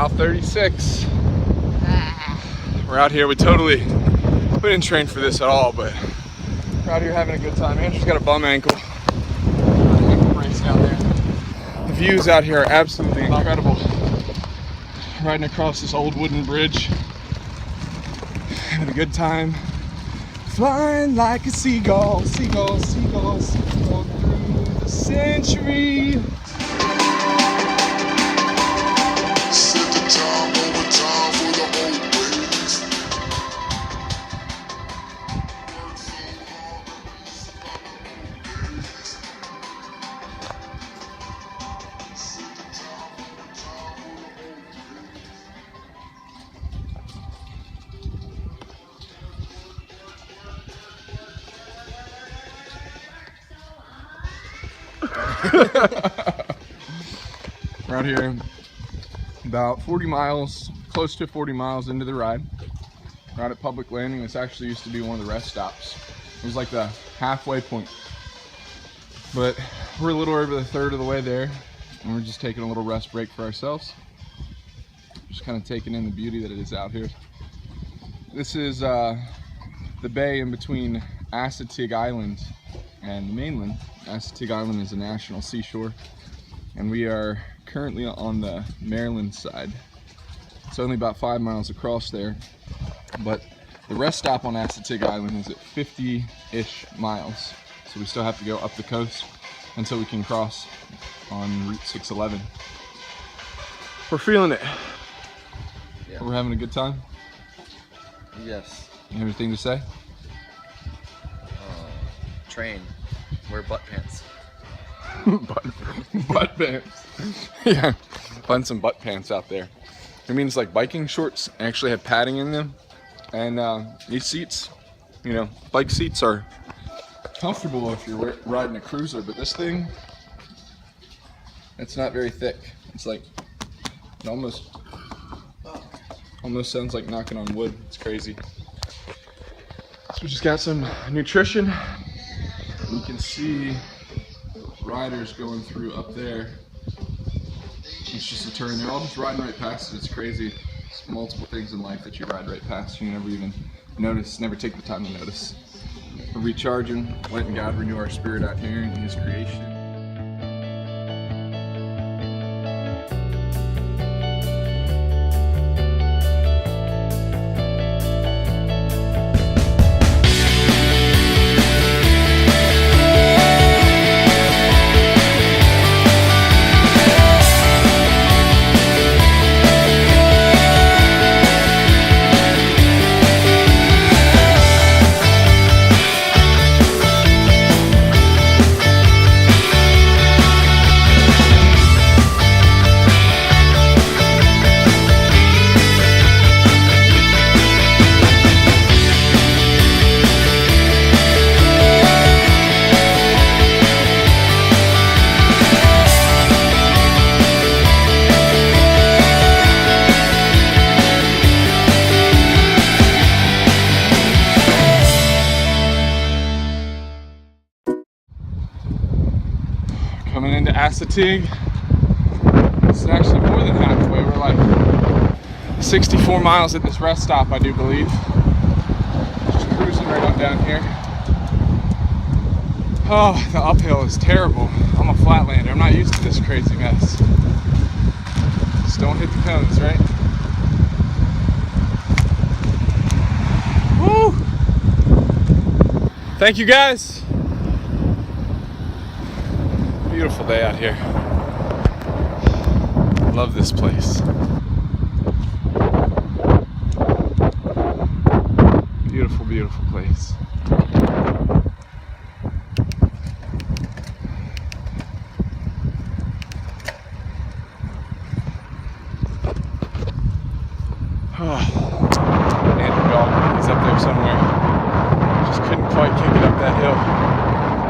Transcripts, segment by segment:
mile 36. We're out here, we didn't train for this at all, but we're out here having a good time. Andrew's got a bum ankle. Ankle brace down there. The views out here are absolutely incredible. Riding across this old wooden bridge. Having a good time. Flying like a seagull, seagull, seagull, seagull through the century. We're out here about 40 miles, close to 40 miles into the ride. We're out at Public Landing. This actually used to be one of the rest stops. It was like the halfway point. But we're a little over the third of the way there, and we're just taking a little rest break for ourselves. Just kind of taking in the beauty that it is out here. This is the bay in between Assateague Island and the mainland. Assateague Island is a national seashore, and we are currently on the Maryland side. It's only about 5 miles across there, but the rest stop on Assateague Island is at 50-ish miles. So we still have to go up the coast until we can cross on Route 611. We're feeling it. Yeah. We're having a good time? Yes. You have anything to say? Train. Wear butt pants. butt pants. Yeah, find some butt pants out there. It means like biking shorts actually have padding in them, and these seats, you know, bike seats are comfortable if you're riding a cruiser, but this thing, it's not very thick. It's like, it almost sounds like knocking on wood. It's crazy. So we just got some nutrition. You can see riders going through up there. It's just a turn. They're all just riding right past it. It's crazy. There's multiple things in life that you ride right past. You never even notice, never take the time to notice. We're recharging, letting God renew our spirit out here in His creation. Coming into Assateague, it's actually more than halfway. We're like 64 miles at this rest stop, I do believe. Just cruising right on down here. Oh, the uphill is terrible. I'm a flatlander. I'm not used to this crazy mess. Just don't hit the cones, right? Woo! Thank you guys. Beautiful day out here. Love this place. Beautiful, beautiful place. Andrew Dog, he's up there somewhere. Just couldn't quite kick it up that hill.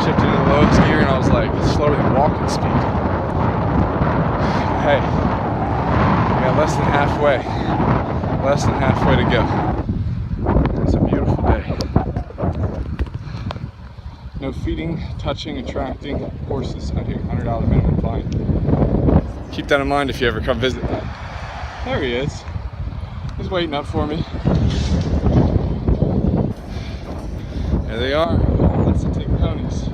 Shifted into the lowest gear, and I was like, it's slower than walking speed. Hey, we got less than halfway to go. It's a beautiful day. No feeding, touching, attracting horses out here. $100 minimum fine. Keep that in mind if you ever come visit. There he is. He's waiting up for me. There they are. Let's take ponies.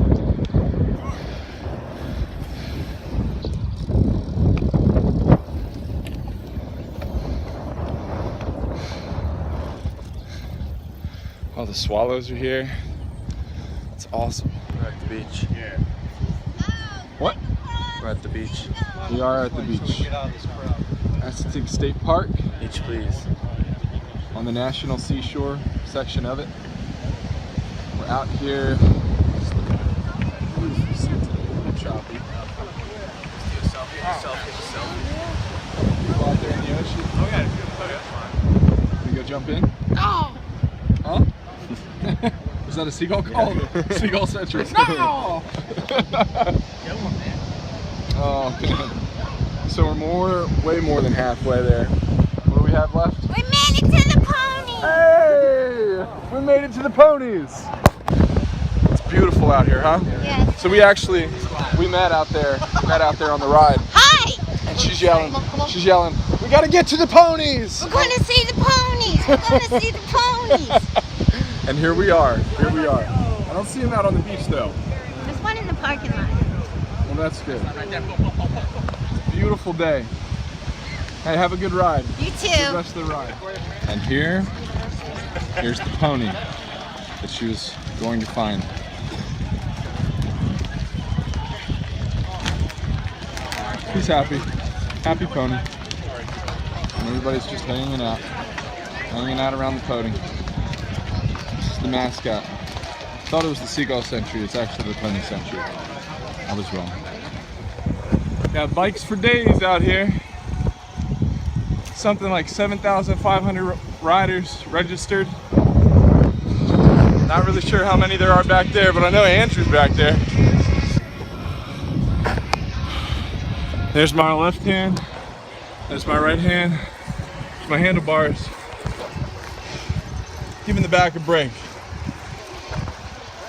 All the swallows are here. It's awesome. We're at the beach. Yeah. What? We're at the beach. We are at the beach. Assateague State Park Beach, please. on the National Seashore section of it. We're out here. Choppy. People out there in the ocean. Oh yeah. Can we go jump in? No. Huh? Was that a seagull call? Seagull Century. No. Oh man. So we're way more than halfway there. What do we have left? We made it to the pony! Hey! We made it to the ponies! It's beautiful out here, huh? Yes. So we met out there on the ride. Hi! And she's yelling, we gotta get to the ponies! We're gonna see the ponies! We're gonna see the ponies! And here we are. I don't see them out on the beach though. There's one in the parking lot. Well, that's good. Beautiful day. Hey, have a good ride. You Good too. rest of the ride. And here's the pony that she was going to find. He's happy. Happy pony. And everybody's just hanging out around the pony. This is the mascot. Thought it was the Seagull Century. It's actually the Pony Century. I was wrong. Got bikes for days out here. Something like 7,500 riders registered. Not really sure how many there are back there, but I know Andrew's back there. There's my left hand. There's my right hand. There's my handlebars. Giving the back a break.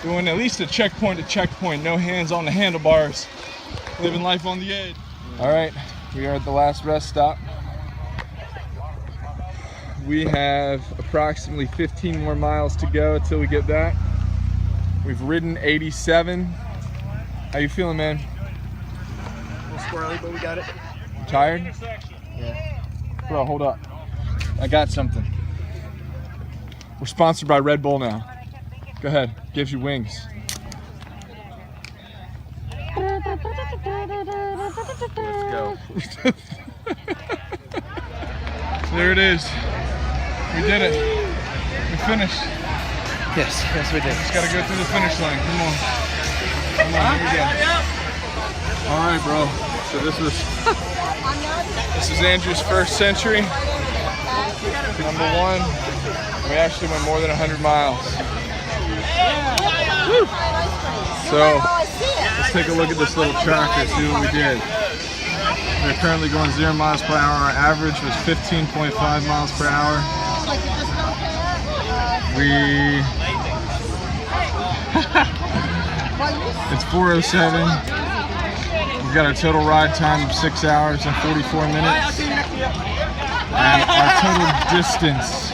Doing at least a checkpoint to checkpoint. No hands on the handlebars. Living life on the edge. All right, we are at the last rest stop. We have approximately 15 more miles to go until we get back. We've ridden 87. How you feeling, man? A little squirrely, but we got it. Tired? Yeah. Bro, hold up. I got something. We're sponsored by Red Bull now. Go ahead, gives you wings. Let's go. There it is. We did it. We finished. Yes, we did. Just gotta go through the finish line. Come on. Here we go. All right, bro. So this is Andrew's first century. Number 1. We actually went more than 100 miles. Woo. So let's take a look at this little tracker, see what we did. We're currently going 0 miles per hour. Our average was 15.5 miles per hour. It's 4:07. We've got a total ride time of 6 hours and 44 minutes. And our total distance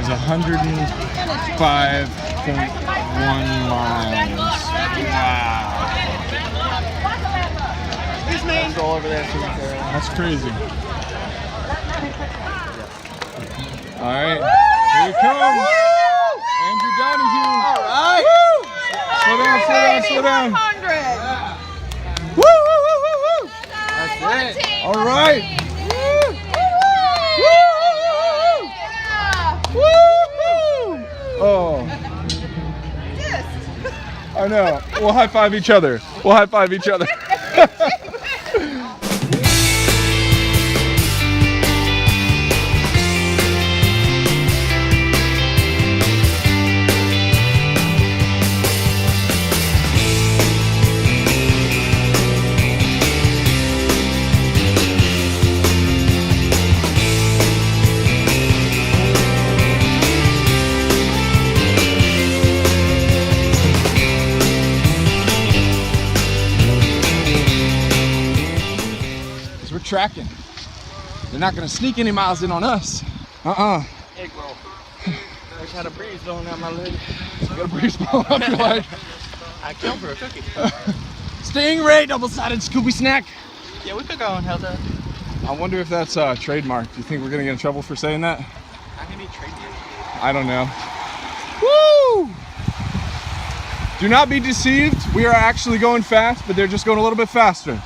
is 105.1 miles. Wow. It's all over there. That's crazy. All right, here he comes. Andrew Donahue. All right. Slow down. Woo, woo, woo, woo, woo. That's it. All right. Oh. I know. We'll high five each other. Tracking. They're not gonna sneak any miles in on us. Egg roll. I just had a breeze blowing out my leg. Got a breeze blowing up your leg. I killed for a cookie. Stingray double-sided Scooby snack. Yeah, we could go and held that. I wonder if that's trademark. Do you think we're gonna get in trouble for saying that? I can be trademark. I don't know. Woo! Do not be deceived. We are actually going fast, but they're just going a little bit faster.